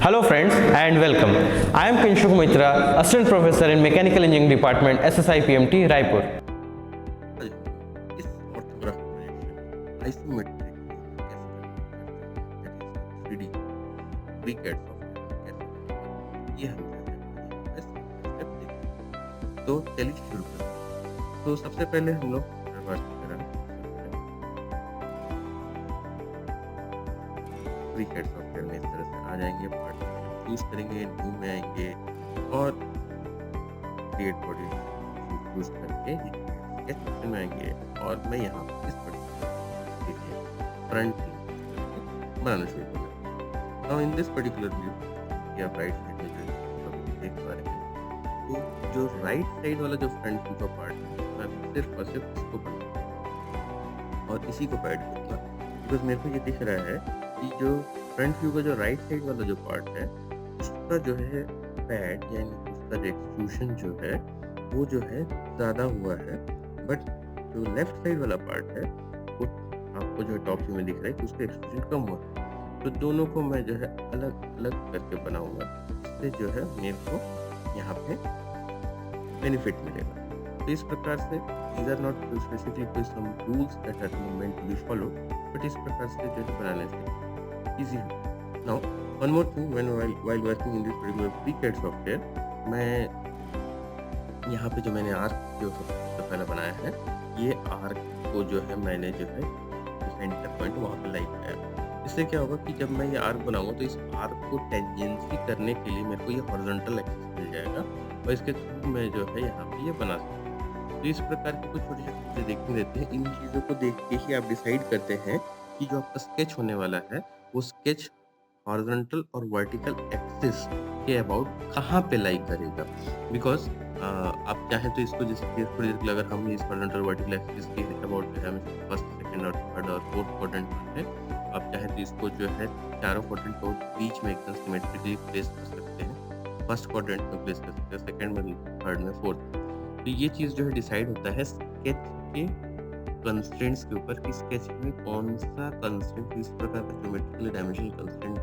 Hello friends and welcome. I am Kinshuk Mitra, Assistant Professor in Mechanical Engineering Department, SSI PMT, Raipur. आज हम इस ऑर्थोग्राफ projection isometric कैसे करते हैं, that is 3D फ्रीकैड software कैसे बनेगा, ये हम जो है स्टेप स्टेप देखेंगे। तो चलिए शुरू करते हैं। तो सबसे पहले हम लोग रिवर्स करें, फ्रीकैड सॉफ्टवेयर में इस तरह से आ जाएंगे, पार्ट चूज करेंगे, न्यू में आएंगे और क्रिएट बॉडी चूज करके स्केच ऑप्शन में आएंगे और मैं यहाँ पर इस पर्टिकुलर फ्रंट बनाना शुरू करूँगा। Now in this particular view या राइट साइड में जो आप देख पा रहे हैं, तो जो राइट साइड वाला जो फ्रंट व्यू का पार्ट है, मैं सिर्फ और सिर्फ इसको बनाऊंगा और इसी को पैड करूँगा, बिकॉज मेरे को ये दिख रहा है कि जो फ्रंट व्यू का जो राइट साइड वाला जो पार्ट है, उसका जो है पैड यानी उसका जो एक्सट्रूशन जो है वो जो है ज़्यादा हुआ है, बट जो लेफ्ट साइड वाला पार्ट है वो आपको जो है टॉप व्यू में दिख रहा है कि उसका एक्सट्रूशन कम हुआ है। तो दोनों को मैं जो है अलग अलग करके बनाऊंगा, इससे जो है मेरे को यहाँ पे बेनिफिट मिलेगा। तो इस प्रकार से these are not specifically कोई some rules that are meant to be followed, but इस प्रकार से जो है बनाने से easy है। Now one more thing, while working in this particular FreeCAD software, मैं यहाँ पे जो मैंने आर्क जो सबसे पहले बनाया है, ये आर्क को जो है मैंने जो है सेंटर पॉइंट वहाँ पे लाई किया। इससे क्या होगा कि जब मैं ये आर्क बनाऊंगा तो इस आर्क को टेंजेंसी करने के लिए मेरे को ये हॉरिजॉन्टल एक्सिस मिल जाएगा और इसके थ्रू मैं जो है यहाँ पे ये बना सकता हूँ। तो इस प्रकार की कुछ छोटी छोटी चीज़ें देखने देते हैं। इन चीज़ों को देख के ही आप डिसाइड करते हैं कि जो आपका स्केच होने वाला है वो स्केच हॉरिजॉन्टल और वर्टिकल एक्सिस के अबाउट कहाँ पे लाई करेगा। बिकॉज आप चाहें तो इसको जैसे फॉर एग्जाम्पल अगर हम इस हॉरिजॉन्टल वर्टिकल एक्सिस के अबाउट जो है हमें फर्स्ट सेकंड और थर्ड और फोर्थ क्वाड्रेंट है, आप चाहें तो इसको जो है चारों क्वाड्रेंट को बीच में एकदम सिमेट्रिकली प्लेस कर सकते हैं। फर्स्ट क्वाड्रेंट में प्लेस कर सकते हैं, सेकंड में, थर्ड में, फोर्थ। तो ये चीज़ जो है डिसाइड होता है स्केच के कंस्ट्रेंट्स के ऊपर कि स्केच में कौन सा कंस्ट्रेंट किस प्रकार का ज्योमेट्रिकल डायमेंशनल कंस्ट्रेंट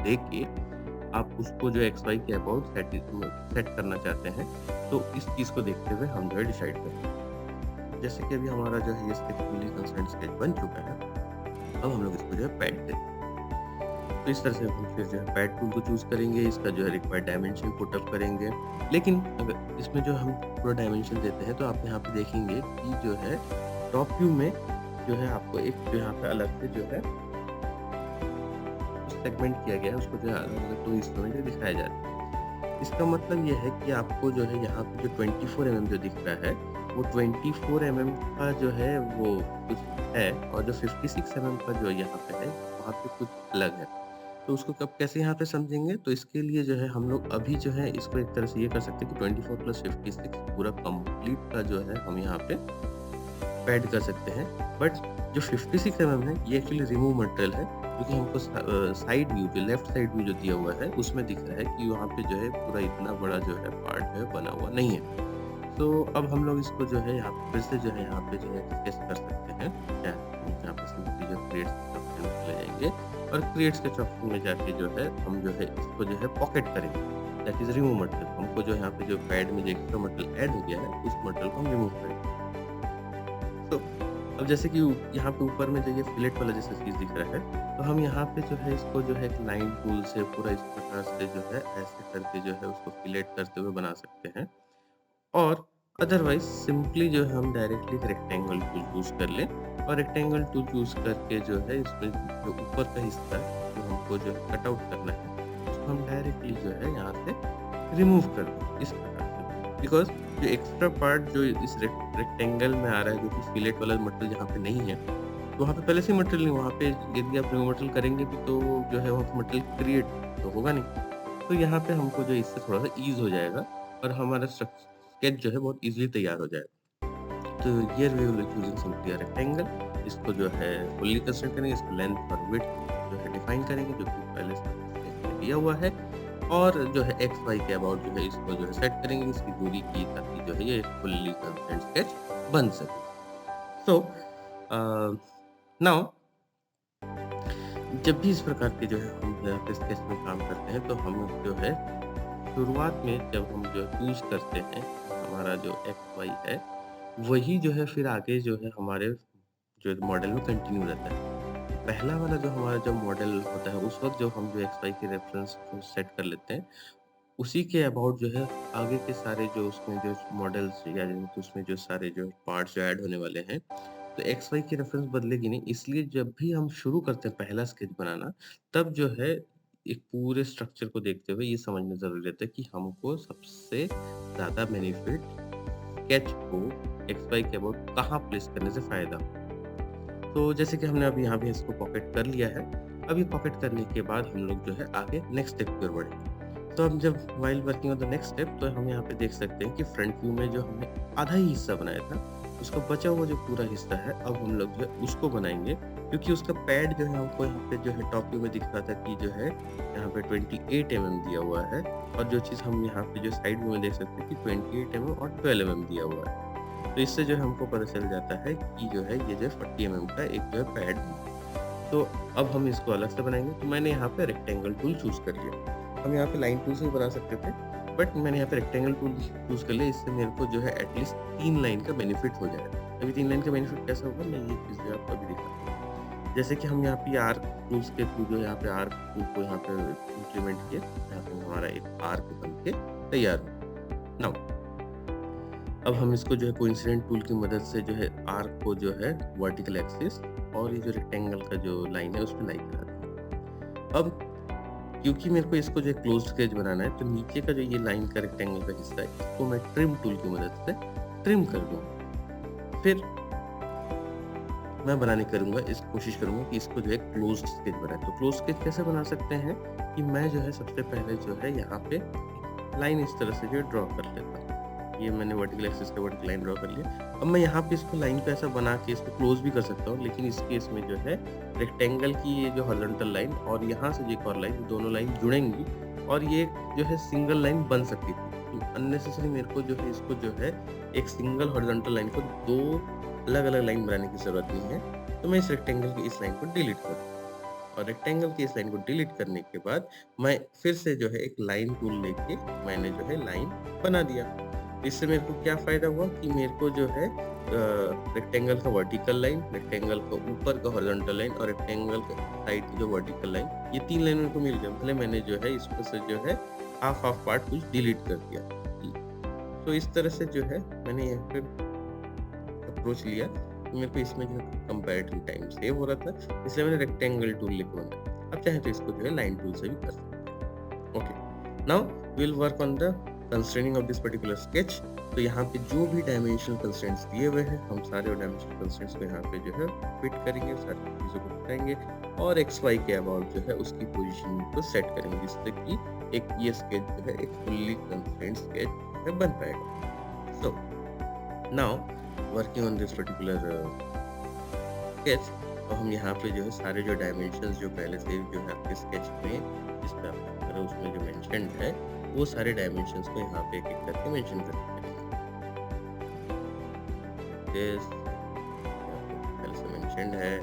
देख के आप उसको जो एक्स वाई के अबाउट सेट करना चाहते हैं। तो इस चीज़ को देखते हुए हम जो है डिसाइड करते हैं। जैसे कि अभी हमारा जो है ये स्केच फुली कंस्ट्रेंट स्केच बन चुका है, अब हम लोग इसको जो है पैड करेंगे। तो इस तरह से हम फिर जो है पैड टूल को चूज़ करेंगे, इसका जो है रिक्वायर्ड डायमेंशन पुट अप करेंगे। लेकिन अगर इसमें जो हम पूरा डायमेंशन देते हैं तो आप यहाँ पे देखेंगे कि जो है टॉप व्यू में जो है आपको एक जो यहाँ पे अलग से जो है सेगमेंट किया गया है, उसको जो है अलग दो हिस्सों में जो दिखाया जा रहा है। इसका मतलब ये है कि आपको जो है यहाँ पे जो 24 mm जो दिख रहा है वो 24 mm का जो है वो कुछ है और जो 56 mm का जो यहाँ पे है वहाँ पे कुछ अलग है। तो उसको कब कैसे यहाँ पे समझेंगे, तो इसके लिए जो है हम लोग अभी जो है इसको एक तरह से ये कर सकते हैं कि 24 + 56 पूरा कंप्लीट का जो है हम यहाँ पे पैड कर सकते हैं। बट जो 56 mm है ये एक्चुअली रिमूव मटेरियल है, क्योंकि हमको साइड व्यू जो लेफ्ट साइड व्यू जो दिया हुआ है उसमें दिख रहा है कि वहाँ पे जो है पूरा इतना बड़ा जो है पार्ट जो है बना हुआ नहीं है। तो अब हम लोग इसको जो है यहाँ फिर से जो है यहाँ पे जो है स्केच कर सकते हैं। यहाँ पे सिंपली जो क्रिएट्स ऑप्शन में चले जाएंगे और क्रिएट स्केच ऑप्शन में जाके जो है हम जो है इसको जो है पॉकेट करेंगे, दैट इज रिमूव मटेरियल। हमको जो यहाँ पे जो पैड में जो एक्स्ट्रा मटेरियल ऐड हो गया है उस मटेरियल को हम रिमूव करेंगे। तो अब जैसे कि यहाँ पे ऊपर में जो ये फिलेट वाला जैसा चीज़ दिख रहा है, तो हम यहाँ पे जो है इसको जो है एक लाइन टूल से पूरा इस प्रकार से जो है ऐसे करके जो है उसको फिलेट करते हुए बना सकते हैं। और अदरवाइज सिंपली जो है हम डायरेक्टली एक रेक्टेंगल टूल चूज कर लें और रेक्टेंगल टूल चूज करके जो है इसमें जो ऊपर का हिस्सा जो हमको जो है कट आउट करना है उसको हम डायरेक्टली जो है यहाँ से रिमूव कर दें इस प्रकार से। बिकॉज जो एक्स्ट्रा पार्ट जो इस रेक्टेंगल में आ रहा है जो कि फिलेट वाला मटेरियल यहाँ पे नहीं है, तो वहाँ पे पहले से मटेरियल नहीं, वहाँ पे यदि आप रिमूव मटेरियल करेंगे भी तो जो है वहाँ पे मटेरियल क्रिएट तो होगा नहीं। तो यहाँ पे हमको जो इससे थोड़ा सा ईज हो जाएगा और हमारा स्केच जो है बहुत इजीली तैयार हो जाएगा। तो here we will choosing simply a rectangle, इसको जो है फुल्ली कंस्ट्रक्ट करेंगे, इसका लेंथ और विड्थ जो है डिफाइन करेंगे जो कि पहले से दिया हुआ है और जो है एक्स वाई के अबाउट जो है इसको जो है सेट करेंगे इसकी दूरी की, ताकि जो है ये फुल्ली कंस्ट्रेंट स्केच बन सके। सो नाउ जब भी इस प्रकार के जो है हम स्केच में काम करते हैं तो हम जो है शुरुआत में जब हम जो चूज़ करते हैं, हमारा जो एक्स वाई है, वही जो है फिर आगे जो है हमारे जो मॉडल में कंटिन्यू रहता है। पहला वाला जो हमारा जो मॉडल होता है, उस वक़्त जो हम जो एक्स वाई के रेफ़रेंस को सेट कर लेते हैं, उसी के अबाउट जो है आगे के सारे जो उसमें जो मॉडल्स या उसमें जो सारे जो पार्ट्स जो ऐड होने वाले हैं, तो एक्स वाई की रेफ़रेंस बदलेगी नहीं। इसलिए जब भी हम शुरू करते हैं पहला स्केच बनाना, तब जो है एक पूरे स्ट्रक्चर को देखते हुए ये समझना ज़रूरी रहता है कि हमको सबसे ज़्यादा बेनिफिट स्केच को एक्स वाई के अबाउट कहाँ प्लेस करने से फ़ायदा हो। तो जैसे कि हमने अभी यहाँ पे इसको पॉकेट कर लिया है। अब ये पॉकेट करने के बाद हम लोग जो है आगे नेक्स्ट स्टेप की ओर बढ़ेंगे। तो अब जब while working on the next step, तो हम यहाँ पे देख सकते हैं कि फ्रंट व्यू में जो हमने आधा ही हिस्सा बनाया था, उसका बचा हुआ जो पूरा हिस्सा है, अब हम लोग जो है उसको बनाएँगे, क्योंकि उसका पैड जो है हमको यहाँ पे जो है टॉप व्यू में दिख रहा था कि जो है यहाँ पे 28 दिया हुआ है, और जो चीज़ हम यहाँ पे जो साइड व्यू में देख सकते हैं कि 28 और 12 दिया हुआ है। तो इससे जो है हमको पता चल जाता है कि जो है ये जो 40 का एक जो है पैड है। तो अब हम इसको अलग से बनाएँगे, तो मैंने यहाँ पे रेक्टेंगल टूल चूज़ कर लिया। हम यहाँ पे लाइन टूल से भी बना सकते थे, बट मैंने यहाँ पे रेक्टेंगल टूल चूज़ कर लिया। इससे मेरे को जो है एटलीस्ट 3 लाइन का बेनिफिट हो जाएगा। अभी 3 लाइन का बेनिफिट कैसा होगा, मैं ये चीज़ जो आपको अभी दिखाता हूँ। जैसे कि हम यहाँ पे आर्क टूल्स के थ्रू जो यहाँ पे आर्क टूल को यहाँ पे इम्प्लीमेंट किए, यहाँ पे हमारा एक आर्क बन के तैयार हो। नाउ अब हम इसको जो है कोइंसिडेंट टूल की मदद से जो है आर्क को जो है वर्टिकल एक्सिस और ये जो रेक्टेंगल का जो लाइन है उसमें लाइन करा देंगे। अब क्योंकि मेरे को इसको जो है क्लोज्ड स्केच बनाना है, तो नीचे का जो ये लाइन का रेक्टेंगल का हिस्सा है, इसको मैं ट्रिम टूल की मदद से ट्रिम कर दूंगा। फिर मैं बनाने करूंगा, इस कोशिश करूंगा कि इसको जो है क्लोज्ड स्केच बनाए। तो क्लोज्ड स्केच कैसे बना सकते हैं कि मैं जो है सबसे पहले जो है यहाँ पे लाइन इस तरह से जो है ड्रॉ कर लेता हूँ। ये मैंने वर्टिकल एक्सिस का वर्टिकल लाइन ड्रॉ कर लिया। अब मैं यहाँ पे इसको लाइन को ऐसा बना के इसको क्लोज भी कर सकता हूँ, लेकिन इस केस में जो है रेक्टेंगल की ये जो हॉरिजॉन्टल लाइन और यहाँ से जो एक और लाइन, दोनों लाइन जुड़ेंगी और ये जो है सिंगल लाइन बन सकती थी। अननेसेसरी मेरे को जो है इसको जो है एक सिंगल हॉरिजॉन्टल लाइन को 2 अलग-अलग लाइन बनाने की ज़रूरत नहीं है। तो मैं इस रेक्टेंगल की इस लाइन को डिलीट कर दूँ, और रेक्टेंगल की इस लाइन को डिलीट करने के बाद मैं फिर से जो है एक लाइन टूल लेके मैंने जो है लाइन बना दिया। इससे मेरे को क्या फ़ायदा हुआ कि मेरे को जो है रेक्टेंगल का वर्टिकल लाइन, रेक्टेंगल का ऊपर का हॉरिजॉन्टल लाइन और रेक्टेंगल का साइड की जो वर्टिकल लाइन, ये 3 लाइन मेरे को मिल गया। भले मैंने जो है इसमें से जो है हाफ पार्ट कुछ डिलीट कर दिया। तो इस तरह से जो है मैंने यहाँ पे अप्रोच लिया, तो मेरे को इसमें जो है कंपैरेटिव टाइम सेव हो रहा था, इसलिए मैंने रेक्टेंगल टूल लेके बनाया। अब चाहे तो इसको जो है लाइन टूल से भी कर सकते हैं। Okay, now we will work on the constraining of this particular sketch. तो यहाँ पे जो भी डायमेंशनल कंस्ट्रेंट्स दिए हुए हैं, हम सारे डायमेंशनल कंस्ट्रेंट्स को यहाँ पे जो है फिट करेंगे, सारी चीज़ों को बताएंगे और एक्स वाई के अबाउट जो है उसकी पोजीशन को सेट करेंगे, जिससे कि एक ये स्केच जो है एक फुल्ली कंस्ट्रेंट स्केच में बन पाएगा। So now working on this particular sketch, तो हम यहाँ पे जो है सारे जो डायमेंशंस जो पहले से जो है आपके स्केच में जिस पे आप उसमें जो मेंशन है, वो सारे डायमेंशंस को यहाँ पे एक-एक करके मेंशन करते हैं। दिस पहले से मेंशन्ड है।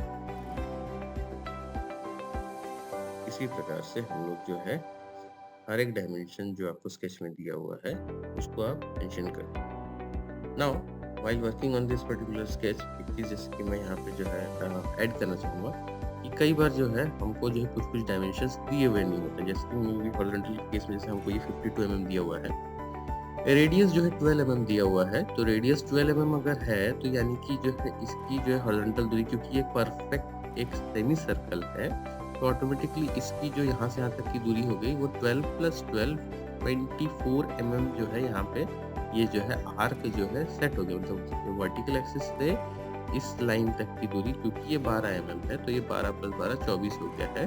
इसी प्रकार से हम लोग जो है हर एक डायमेंशन जो आपको स्केच में दिया हुआ है उसको आप मेंशन करें। Now while working on this particular sketch, एक चीज़ जैसे कि मैं यहाँ पे जो है ऐड करना चाहूँगा कि कई बार जो है हमको जो है कुछ डायमेंशंस दिए हुए नहीं होते। जैसे कि हॉरिजॉन्टल केस में जैसे हमको ये 52 दिया हुआ है, रेडियस जो है 12 दिया हुआ है। तो रेडियस 12 अगर है, तो यानी कि जो है इसकी जो है हॉरिजॉन्टल दूरी, क्योंकि ये परफेक्ट एक सेमी सर्कल है, तो ऑटोमेटिकली इसकी जो यहाँ से यहाँ तक की दूरी हो गई वो 12 + 12 24 जो है यहाँ पे ये जो है आर्क जो है सेट हो गया। मतलब वर्टिकल एक्सिस से इस लाइन तक की दूरी, क्योंकि ये 12 है, तो ये 12 + 12 24 हो गया है।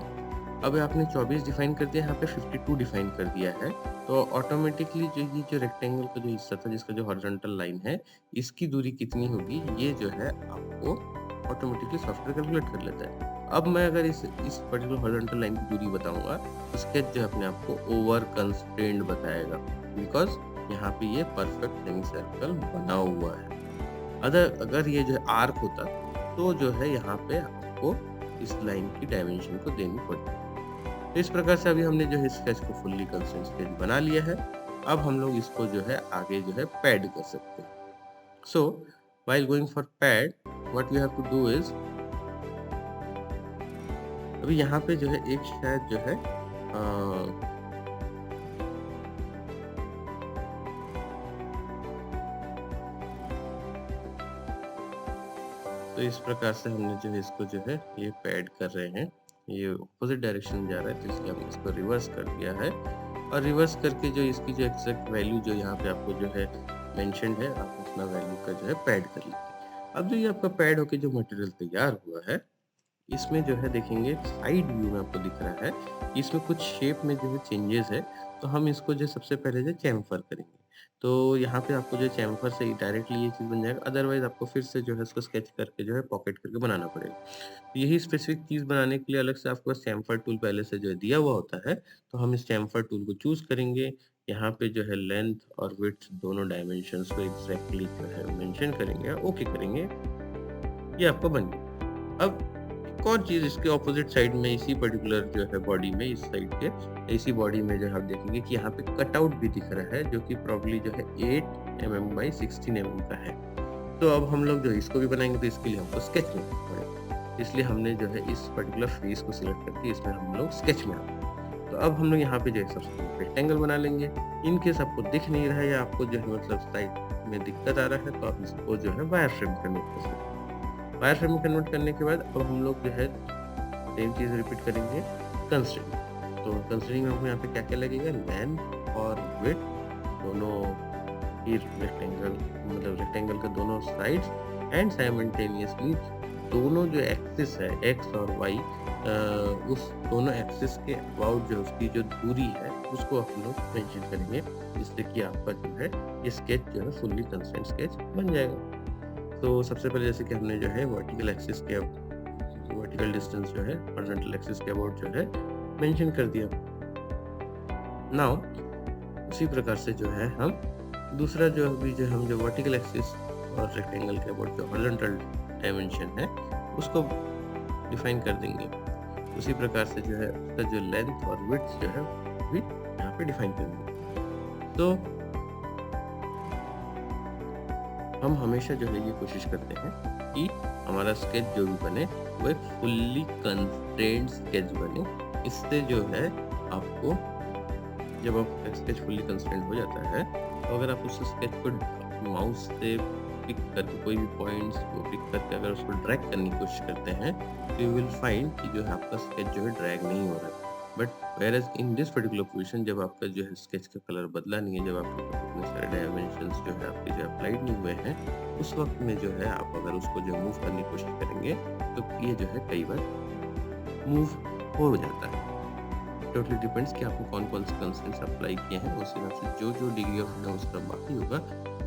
अब आपने 24 डिफाइन कर दिया, यहाँ पे 52 डिफाइन कर दिया है, तो ऑटोमेटिकली जो ये जो रेक्टेंगल का जो हिस्सा था जिसका जो हॉरिजॉन्टल लाइन है, इसकी दूरी कितनी होगी, ये जो है आपको ऑटोमेटिकली सॉफ्टवेयर कैलकुलेट कर लेता है। अब मैं अगर इस पर्टिकुलर हॉरिजॉन्टल लाइन की दूरी बताऊंगा, तो स्केच जो है अपने आप को ओवर कंस्ट्रेंड बताएगा, बिकॉज यहाँ पे ये परफेक्ट सेमी सर्कल बना हुआ है। अगर ये जो है आर्क होता, तो जो है यहाँ पे आपको इस लाइन की डायमेंशन को देनी पड़ती। तो इस प्रकार से अभी हमने जो है स्केच को फुल्ली कंस्ट्रेंट स्केच बना लिया है। अब हम लोग इसको जो है आगे जो है पैड कर सकते हैं। So while going for pad what you have to do is, अभी यहाँ पे जो है एक शायद जो है तो इस प्रकार से हमने जो है इसको जो है ये पैड कर रहे हैं। ये अपोजिट डायरेक्शन में जा रहा है, तो इसलिए हमने इसको रिवर्स कर दिया है। और रिवर्स करके जो इसकी जो एग्जैक्ट वैल्यू जो यहाँ पे आपको जो है मेंशन्ड है, आप उतना वैल्यू का जो है पैड कर लीजिए। अब जो ये आपका पैड होके जो मटेरियल तैयार हुआ है, इसमें जो है देखेंगे साइड व्यू में आपको दिख रहा है कि इसमें कुछ शेप में जो है चेंजेस है। तो हम इसको जो सबसे पहले जो चैम्फर करेंगे। तो यहाँ पे आपको जो चैम्फर से डायरेक्टली ये चीज़ बन जाएगा, अदरवाइज आपको फिर से जो है इसको स्केच करके जो है पॉकेट करके बनाना पड़ेगा। तो यही स्पेसिफिक चीज़ बनाने के लिए अलग से आपके पास चैम्फर टूल पहले से जो है दिया हुआ होता है। तो हम इस चैम्फर टूल को चूज़ करेंगे। यहाँ पे जो है लेंथ और विड्थ दोनों डायमेंशंस को एग्जैक्टली जो है मेंशन करेंगे, ओके करेंगे, ये आपका बन गया। अब एक और चीज़ इसके ऑपोजिट साइड में, इसी पर्टिकुलर जो है बॉडी में, इस साइड के इसी बॉडी में जो है आप देखेंगे कि यहाँ पे कटआउट भी दिख रहा है, जो कि प्रॉब्ली जो है 8 mm बाई 16 mm का है। तो अब हम लोग जो इसको भी बनाएंगे, तो इसके लिए हमको स्केच में पड़ेगा, इसलिए हमने जो है इस पर्टिकुलर फेस को सिलेक्ट करके इसमें हम लोग स्केच में आते हैं। तो अब हम लोग यहाँ पे जो है सबसे रेक्टेंगल बना लेंगे। इन केस आपको दिख नहीं रहा है या आपको जो है मतलब साइड में दिक्कत आ रहा है, तो आप इसको जो है वायर फ्रेम कन्वर्ट कर सकते हैं। वायर फ्रेम में कन्वर्ट करने के बाद अब हम लोग जो है सेम चीज़ रिपीट करेंगे कंस्ट्रेंट। तो कंस्ट्रेंट में हमको यहाँ पे क्या क्या लगेगा, लेंथ और विड्थ दोनों ही रेक्टेंगल, मतलब रेक्टेंगल का दोनों साइड्स, एंड साइमल्टेनियसली दोनों जो एक्सिस है एक्स और वाई, उस दोनों एक्सिस के अबाउट जो उसकी जो दूरी है उसको हम लोग मेंशन करेंगे, जिससे कि आपका जो है ये स्केच जो है फुल्ली कंस्ट्रेंट स्केच बन जाएगा। तो सबसे पहले जैसे कि हमने जो है वर्टिकल एक्सिस के वर्टिकल डिस्टेंस जो है हॉरिजॉन्टल एक्सिस के अबाउट जो है मेंशन कर दिया। नाउ उसी प्रकार से जो है हम दूसरा जो अभी जो हम जो वर्टिकल एक्सिस और रेक्टेंगल के अबाउट जो हॉरिजॉन्टल डायमेंशन है उसको डिफाइन कर देंगे। उसी प्रकार से जो है उसका जो लेंथ और विड्थ जो है भी यहाँ पे डिफाइन करेंगे। तो हम हमेशा जो है ये कोशिश करते हैं कि हमारा स्केच जो भी बने वो एक फुल्ली कंस्ट्रेंट स्केच बने। इससे जो है आपको जब आप स्केच फुल्ली कंस्ट्रेंट हो जाता है, तो अगर आप उस स्केच को माउस से पिक करके कोई भी पॉइंट्स को पिक करके अगर उसको ड्रैग करने की कोशिश करते हैं, तो यू विल फाइंड कि जो है आपका स्केच जो है ड्रैग नहीं हो रहा है। But where in this particular position जब आपका जो है स्केच का कलर बदला नहीं है, जब आपके पास इतने सारे डायमेंशंस जो है आपके जो अप्लाइड नहीं हुए हैं, उस वक्त में जो है आप अगर उसको जो मूव करने की कोशिश करेंगे, तो ये जो है कई बार मूव हो जाता है। टोटली डिपेंड्स कि आपको कौन कौन से कंस्ट्रेंट्स अप्लाई किए हैं, उस हिसाब से जो जो डिग्री ऑफ फ्रीडम उसका बाकी होगा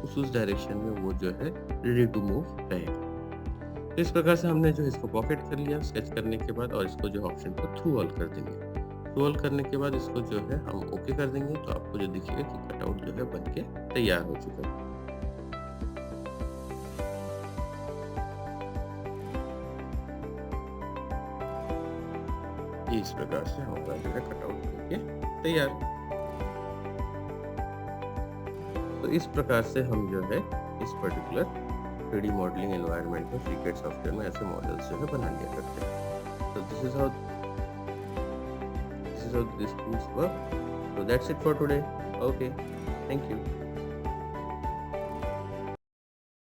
उस डायरेक्शन में वो जो है रेडी टू मूव रहेगा। तो इस प्रकार से हमने जो इसको पॉकेट कर लिया स्केच करने के बाद, और इसको जो ऑप्शन को थ्रू ऑल कर देंगे। थ्रू ऑल करने के बाद इसको जो है हम ओके कर देंगे, तो आपको जो दिखेगा कि कटआउट जो है बन के तैयार हो चुका है। इस प्रकार से हमारा जो है कटआउट करके तैयार। तो इस प्रकार से हम जो है इस पर्टिकुलर 3D मॉडलिंग एनवायरनमेंट में फ्रीकैड सॉफ्टवेयर में ऐसे मॉडल्स जो है बना लिया करते हैं। तो this is how this tools work. So that's it for today. Okay, thank you.